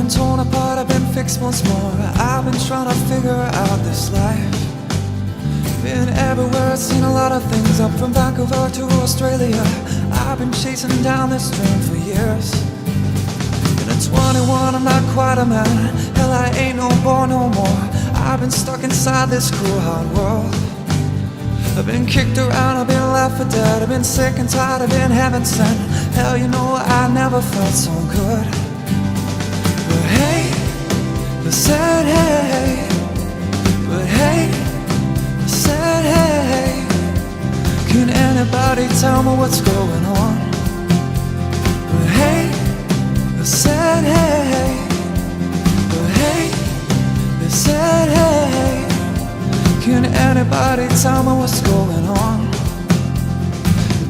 been torn apart, I've been fixed once more. I've been trying to figure out this life. Been everywhere, seen a lot of things, up from Vancouver to Australia. I've been chasing down this dream for years. And at 21, I'm not quite a man. Hell, I ain't no boy no more. I've been stuck inside this cruel hard world. I've been kicked around, I've been left for dead. I've been sick and tired, I've been heaven sent. Hell, you know, I never felt so good. But hey, I said hey. But hey, I said hey. Can anybody tell me what's going on? But hey, I said hey. But hey, I said hey. Can anybody tell me what's going on?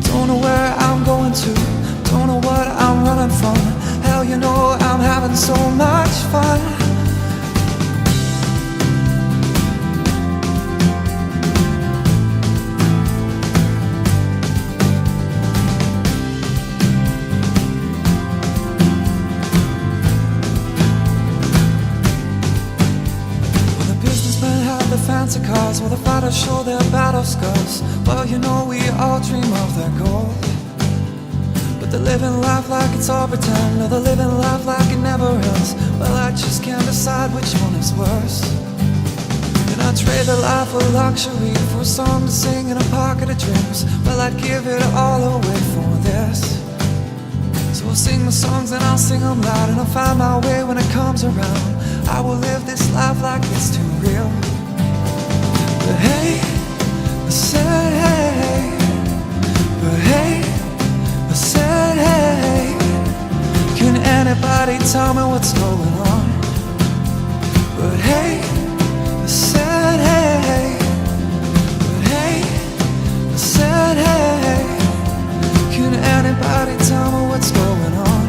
Don't know where I'm going to, don't know what I'm running from. Hell, you know, I'm having so much fun. Fancy cars while the fighters show their battle scars. Well, you know, we all dream of that goal, but they're living life like it's all pretend, or they're living life like it never ends. Well, I just can't decide which one is worse. And I'd trade the life of luxury for a song to sing in a pocket of dreams. Well, I'd give it all away for this. So I'll sing my songs and I'll sing them loud, and I'll find my way when it comes around. I will live this life like it's too real. But hey, I said hey. But hey, I said hey. Can anybody tell me what's going on? But hey, I said hey. But hey, I said hey. Can anybody tell me what's going on?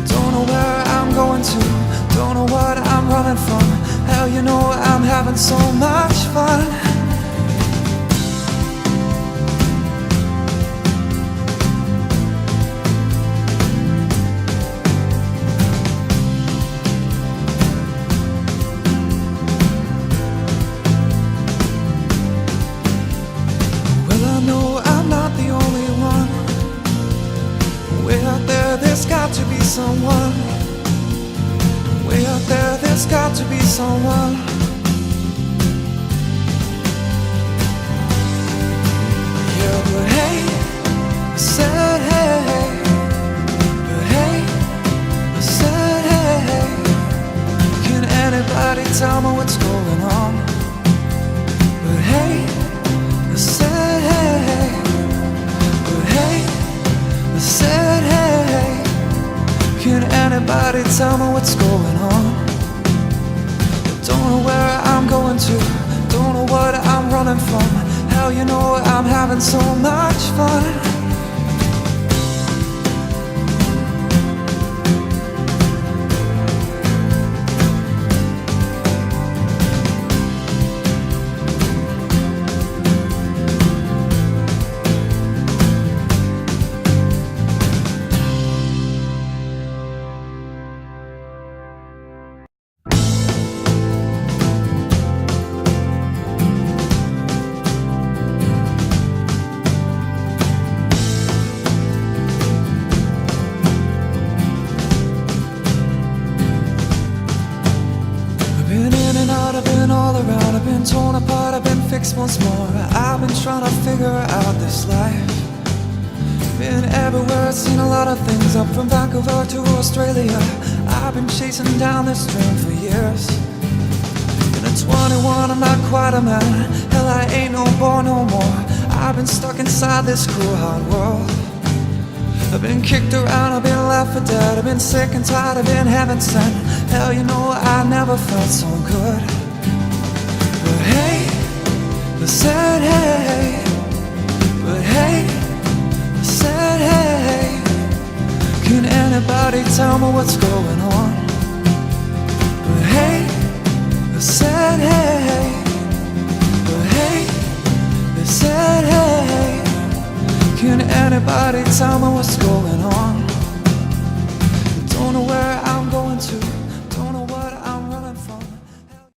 Don't know where I'm going to, don't know what I'm running from. Hell, you know, I'm having so much fun. Well, I know I'm not the only one. Way out there, there's got to be someone. Way out there, there's got to be someone. Yeah, but hey, I said hey. But hey, I said hey. Can anybody tell me what's going on? But hey, I said hey. But hey, I said hey. Can anybody tell me what's going on? Don't know where I'm going to, don't know what I'm running from. Hell, you know, I'm having so much fun. I've been all around, I've been torn apart, I've been fixed once more. I've been trying to figure out this life. Been everywhere, seen a lot of things, up from Vancouver to Australia. I've been chasing down this dream for years. And at 21, I'm not quite a man. Hell, I ain't no boy no more. I've been stuck inside this cruel hard world. I've been kicked around, I've been left for dead. I've been sick and tired, I've been heaven sent. Hell, you know, I never felt so good. But hey, I said hey. But hey, I said hey. Can anybody tell me what's going on? But hey, I said hey. But hey, I said hey. Can anybody tell me what's going on?